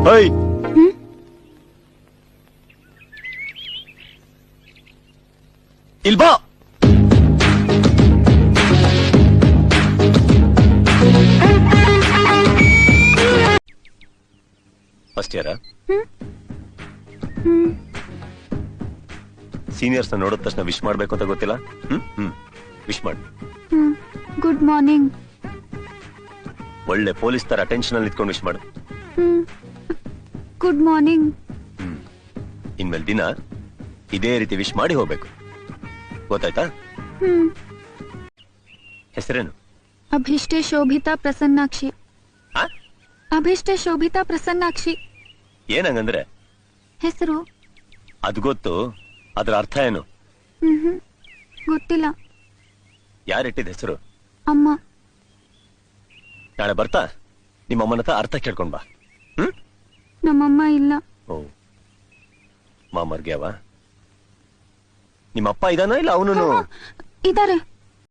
High ಇಲ್ಬಾ. First year seniors ನೋಡಿದ ತಕ್ಷಣ wish ಮಾಡ್ಬೇಕು ಅಂತ ಗೊತ್ತಿಲ್ಲ. ವಿಶ್ ಮಾಡಿ. Good morning. ಒಳ್ಳೆ ಪೊಲೀಸ್ ತರ ಅಟೆನ್ಷನ್ ಅಲ್ಲಿ ಇಟ್ಕೊಂಡು ವಿಶ್ ಮಾಡು. Good morning. ಇನ್ಮೇಲೆ ದಿನ ಇದೇ ರೀತಿ ವಿಶ್ ಮಾಡಿ ಹೋಗ್ಬೇಕು, ಗೊತ್ತಾಯ್ತಾ? ಹೆಸರೇನು? ಅಭಿಷ್ಟೆ ಶೋಭಿತಾ ಪ್ರಸನ್ನಾಕ್ಷಿ. ಆ? ಅಭಿಷ್ಟೆ ಶೋಭಿತಾ ಪ್ರಸನ್ನಾಕ್ಷಿ. ಏನಂಗಂದ್ರೆ ಹೆಸರು ಅದು ಗೊತ್ತು, ಅದ್ರ ಅರ್ಥ ಏನು? ಗೊತ್ತಿಲ್ಲ. ಯಾರಿಟ್ಟಿದ ಹೆಸರು? ಅಮ್ಮ. ನಾಳೆ ಬರ್ತಾ ನಿಮ್ಮ ಅಮ್ಮನ ಹತ್ರ ಅರ್ಥ ಕೇಳ್ಕೊಂಡ್ ಬಾ. ನಮ್ಮಮ್ಮ ಇಲ್ಲ. ಓ, ಮಾಮರ್ಗ್ಯಾವ? ನಿಮ್ಮ ಅಪ್ಪ ಇದಾನ ಇಲ್ಲ ಅವನು? ಇದಾರೆ.